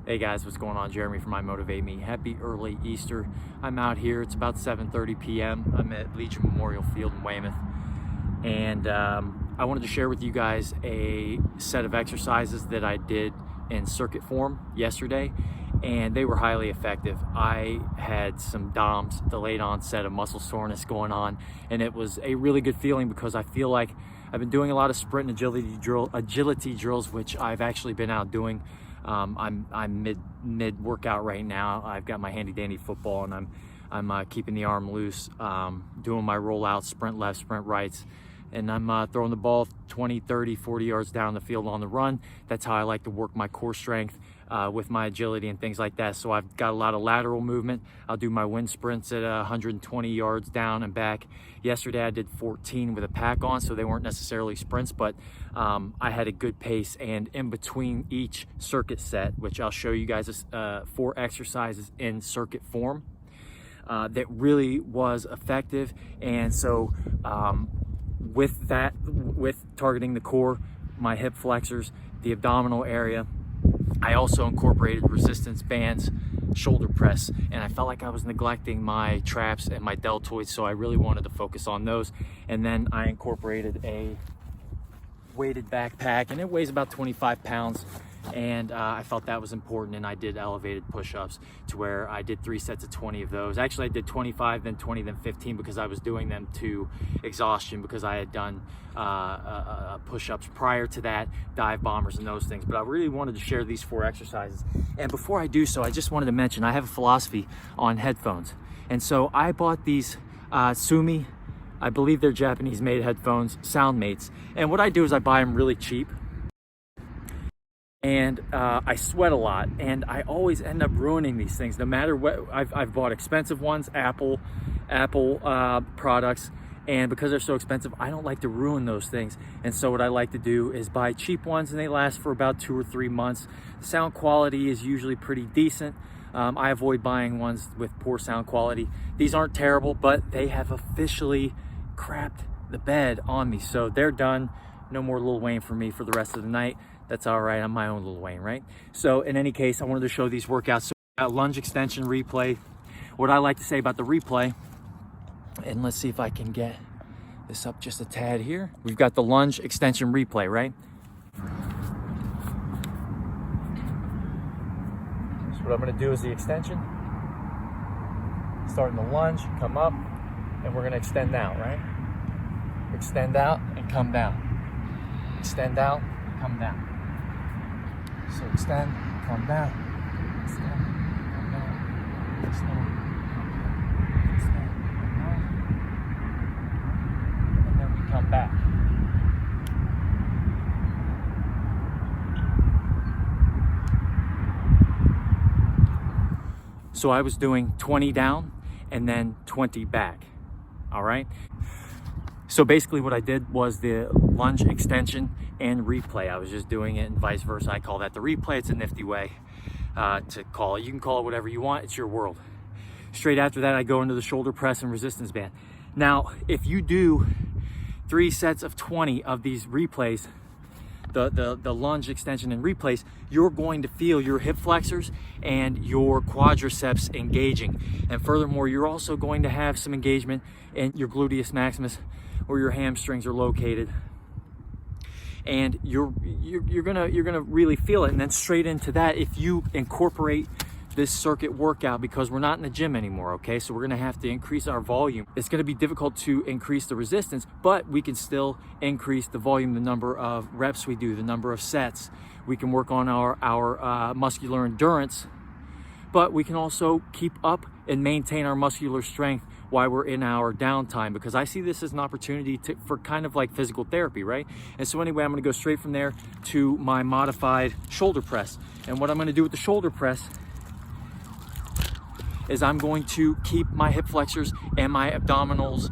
Hey guys, what's going on? Jeremy from iMotivate Me. Happy early Easter. I'm out here. It's about 7:30 p.m. I'm at Legion Memorial Field in Weymouth. And I wanted to share with you guys a set of exercises that I did in circuit form yesterday, and they were highly effective. I had some D.O.M.S, delayed onset of muscle soreness going on, and it was a really good feeling because I feel like I've been doing a lot of sprint and agility drills, which I've actually been out doing. I'm mid workout right now. I've got my handy dandy football, and I'm keeping the arm loose, doing my rollouts, sprint left, sprint rights, and I'm throwing the ball 20, 30, 40 yards down the field on the run. That's how I like to work my core strength with my agility and things like that. So I've got a lot of lateral movement. I'll do my wind sprints at 120 yards down and back. Yesterday I did 14 with a pack on, so they weren't necessarily sprints, but I had a good pace. And in between each circuit set, which I'll show you guys 4 exercises in circuit form, that really was effective. And so with targeting the core, my hip flexors, the abdominal area, I also incorporated resistance bands, shoulder press, and I felt like I was neglecting my traps and my deltoids, so I really wanted to focus on those. And then I incorporated a weighted backpack, and it weighs about 25 pounds, and I felt that was important. And I did elevated push-ups to where I did 3 sets of 20 of those. Actually, I did 25, then 20, then 15, because I was doing them to exhaustion, because I had done push-ups prior to that, dive bombers and those things. But I really wanted to share these 4 exercises. And before I do so, I just wanted to mention I have a philosophy on headphones, and so I bought these Sumi, I believe they're Japanese made headphones, Soundmates. And what I do is I buy them really cheap, and I sweat a lot, and I always end up ruining these things. No matter what, I've bought expensive ones, Apple products, and because they're so expensive, I don't like to ruin those things. And so what I like to do is buy cheap ones, and they last for about 2 or 3 months. The sound quality is usually pretty decent. I avoid buying ones with poor sound quality. These aren't terrible, but they have officially crapped the bed on me, so they're done. No more Lil Wayne for me for the rest of the night. That's all right. I'm my own Lil Wayne, right? So in any case, I wanted to show these workouts. So lunge extension replay. What I like to say about the replay, and let's see if I can get this up just a tad here. We've got the lunge extension replay, right? So what I'm going to do is the extension. Starting the lunge, come up, and we're going to extend out, right? Extend out and come down. Extend out, come down. So extend, come down. Extend, come down. Extend, come down. And then we come back. So I was doing 20 down and then 20 back. All right. So basically what I did was the lunge extension and replay. I was just doing it and vice versa. I call that the replay. It's a nifty way to call it. You can call it whatever you want. It's your world. Straight after that, I go into the shoulder press and resistance band. Now, if you do 3 sets of 20 of these replays, the lunge extension and replays, you're going to feel your hip flexors and your quadriceps engaging. And furthermore, you're also going to have some engagement in your gluteus maximus, where your hamstrings are located. And you're gonna really feel it. And then straight into that, if you incorporate this circuit workout, because we're not in the gym anymore, okay? So we're gonna have to increase our volume. It's gonna be difficult to increase the resistance, but we can still increase the volume, the number of reps we do, the number of sets. We can work on our muscular endurance, but we can also keep up and maintain our muscular strength while we're in our downtime, because I see this as an opportunity for kind of like physical therapy, right? And so anyway, I'm gonna go straight from there to my modified shoulder press. And what I'm gonna do with the shoulder press is I'm going to keep my hip flexors and my abdominals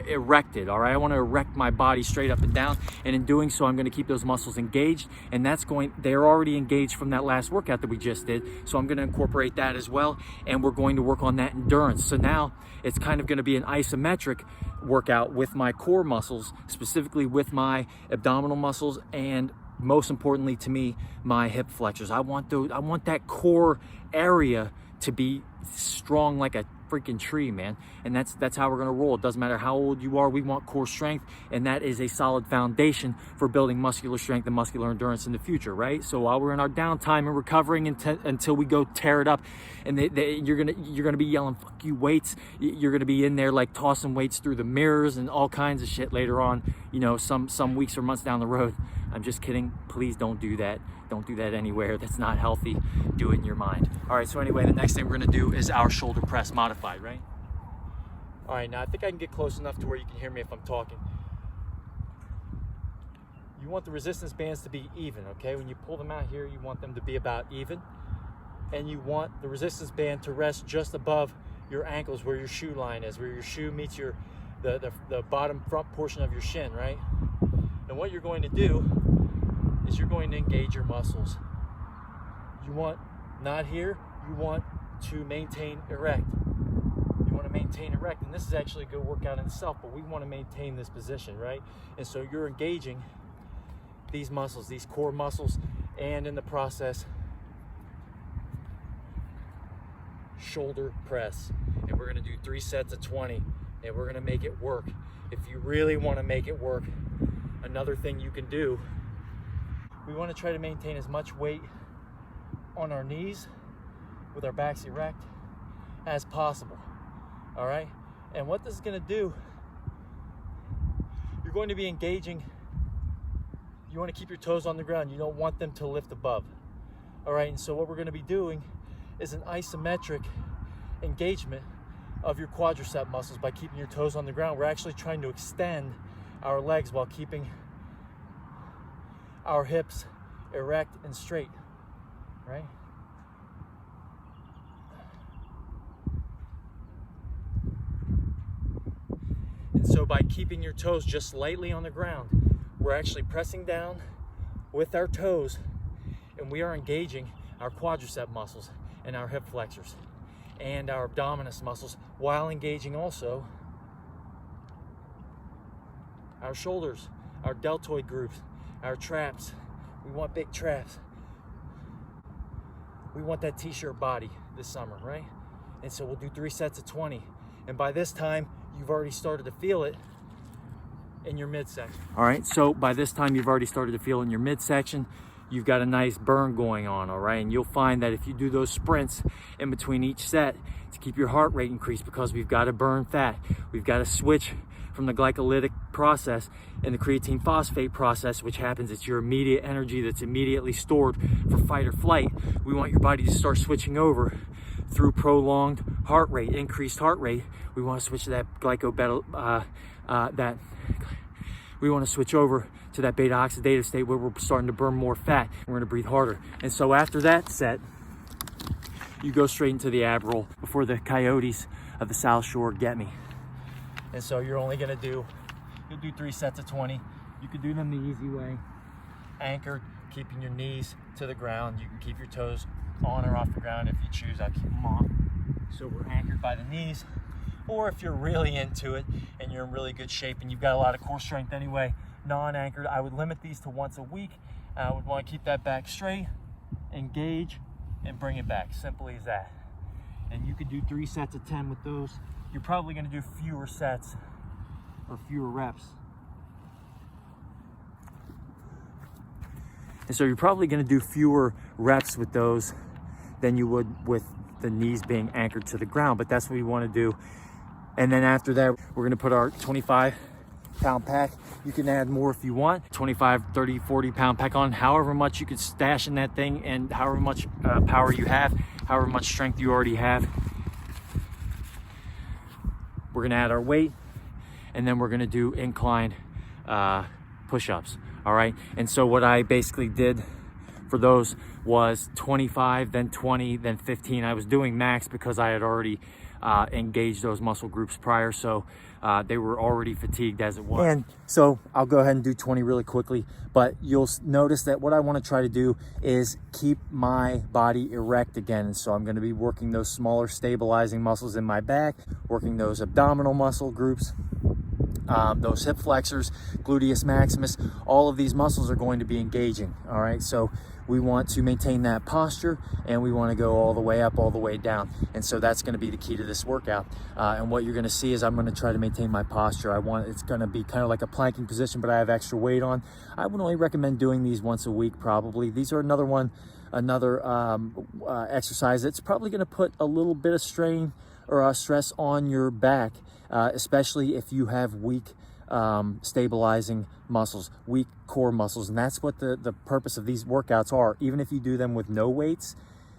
erected. All right, I want to erect my body straight up and down, and in doing so, I'm going to keep those muscles engaged, and they're already engaged from that last workout that we just did, so I'm going to incorporate that as well, and we're going to work on that endurance. So now it's kind of going to be an isometric workout with my core muscles, specifically with my abdominal muscles and most importantly to me, my hip flexors. I want that core area to be strong like a freaking tree, man. And that's how we're gonna roll. It doesn't matter how old you are, we want core strength, and that is a solid foundation for building muscular strength and muscular endurance in the future, right? So while we're in our downtime and recovering until we go tear it up, and you're gonna be yelling "fuck you weights," you're gonna be in there like tossing weights through the mirrors and all kinds of shit later on, you know, some weeks or months down the road. I'm just kidding. Please don't do that. Don't do that anywhere. That's not healthy. Do it in your mind. All right, so anyway, the next thing we're gonna do is our shoulder press modified, right? All right, now I think I can get close enough to where you can hear me if I'm talking. You want the resistance bands to be even, okay? When you pull them out here, you want them to be about even. And you want the resistance band to rest just above your ankles where your shoe line is, where your shoe meets the bottom front portion of your shin, right? And what you're going to do is you're going to engage your muscles. You want not here, you want to maintain erect. You want to maintain erect, and this is actually a good workout in itself, but we want to maintain this position, right? And so you're engaging these muscles, these core muscles, and in the process, shoulder press. And we're going to do 3 sets of 20, and we're going to make it work. If you really want to make it work, another thing you can do, we want to try to maintain as much weight on our knees with our backs erect as possible. All right? And what this is going to do, you're going to be engaging. You want to keep your toes on the ground. You don't want them to lift above. All right? And so what we're going to be doing is an isometric engagement of your quadricep muscles by keeping your toes on the ground. We're actually trying to extend our legs while keeping our hips erect and straight, right? And so by keeping your toes just lightly on the ground, we're actually pressing down with our toes, and we are engaging our quadricep muscles and our hip flexors and our abdominis muscles while engaging also our shoulders, our deltoid groups, our traps. We want big traps. We want that t-shirt body this summer, right? And so we'll do 3 sets of 20. And by this time, you've already started to feel it in your midsection. All right, so by this time, you've already started to feel it in your midsection. You've got a nice burn going on, all right? And you'll find that if you do those sprints in between each set to keep your heart rate increased, because we've got to burn fat. We've got to switch from the glycolytic process and the creatine phosphate process, which happens, it's your immediate energy that's immediately stored for fight or flight. We want your body to start switching over through prolonged heart rate, increased heart rate. We want to switch to that we want to switch over to that beta oxidative state where we're starting to burn more fat. We're going to breathe harder. And so after that set, you go straight into the ab roll before the coyotes of the South Shore get me. And so you're only going to you'll do 3 sets of 20. You can do them the easy way, anchored, keeping your knees to the ground. You can keep your toes on or off the ground if you choose. I keep them on. So we're anchored by the knees. Or if you're really into it and you're in really good shape and you've got a lot of core strength anyway, non-anchored, I would limit these to once a week. I would want to keep that back straight, engage, and bring it back. Simply as that. And you could do 3 sets of 10 with those. You're probably going to do fewer sets or fewer reps. And so you're probably going to do fewer reps with those than you would with the knees being anchored to the ground, but that's what we want to do. And then after that, we're going to put our 25-pound pack. You can add more if you want, 25, 30, 40-pound pack on, however much you can stash in that thing and however much power you have, however much strength you already have. We're going to add our weight, and then we're going to do inclined push-ups. All right. And so what I basically did for those was 25, then 20, then 15. I was doing max because I had already engaged those muscle groups prior. So they were already fatigued as it was. And so I'll go ahead and do 20 really quickly, but you'll notice that what I want to try to do is keep my body erect again. And so I'm going to be working those smaller stabilizing muscles in my back, working those abdominal muscle groups, those hip flexors, gluteus maximus, all of these muscles are going to be engaging. All right, so we want to maintain that posture, and we want to go all the way up, all the way down. And so that's going to be the key to this workout. And what you're going to see is I'm going to try to maintain my posture. It's going to be kind of like a planking position, but I have extra weight on. I would only recommend doing these once a week, probably. These are another exercise that's probably going to put a little bit of strain or stress on your back, especially if you have weak stabilizing muscles, weak core muscles. And that's what the purpose of these workouts are, even if you do them with no weights,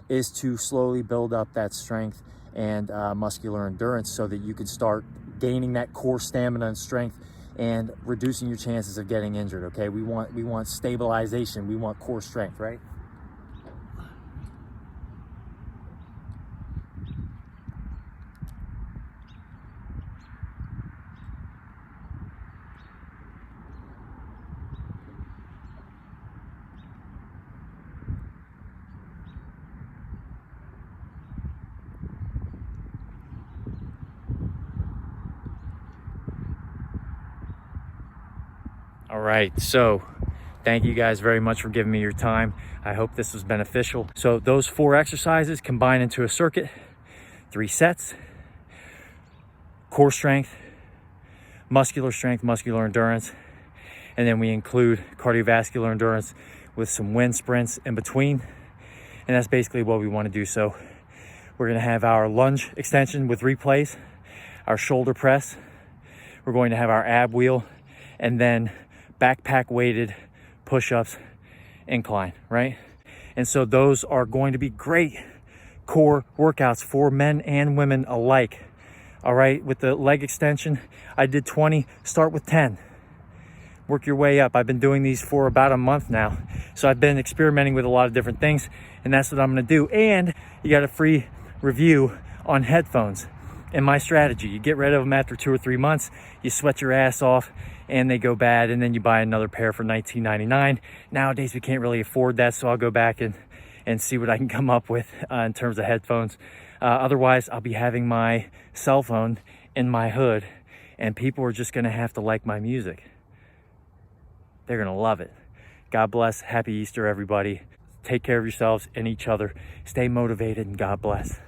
is to slowly build up that strength and muscular endurance so that you can start gaining that core stamina and strength and reducing your chances of getting injured. Okay, we want stabilization, we want core strength, right? All right, so thank you guys very much for giving me your time. I hope this was beneficial. So those 4 exercises combine into a circuit, 3 sets, core strength, muscular endurance, and then we include cardiovascular endurance with some wind sprints in between. And that's basically what we want to do. So we're going to have our lunge extension with replays, our shoulder press, we're going to have our ab wheel, and then backpack weighted push-ups incline, right? And so those are going to be great core workouts for men and women alike. All right, with the leg extension, I did 20, start with 10. Work your way up. I've been doing these for about a month now. So I've been experimenting with a lot of different things, and that's what I'm gonna do. And you got a free review on headphones and my strategy. You get rid of them after 2 or 3 months, you sweat your ass off and they go bad, and then you buy another pair for $19.99. Nowadays we can't really afford that, so I'll go back and see what I can come up with in terms of headphones. Otherwise, I'll be having my cell phone in my hood, and people are just gonna have to like my music. They're gonna love it. God bless. Happy Easter, everybody. Take care of yourselves and each other. Stay motivated, and God bless.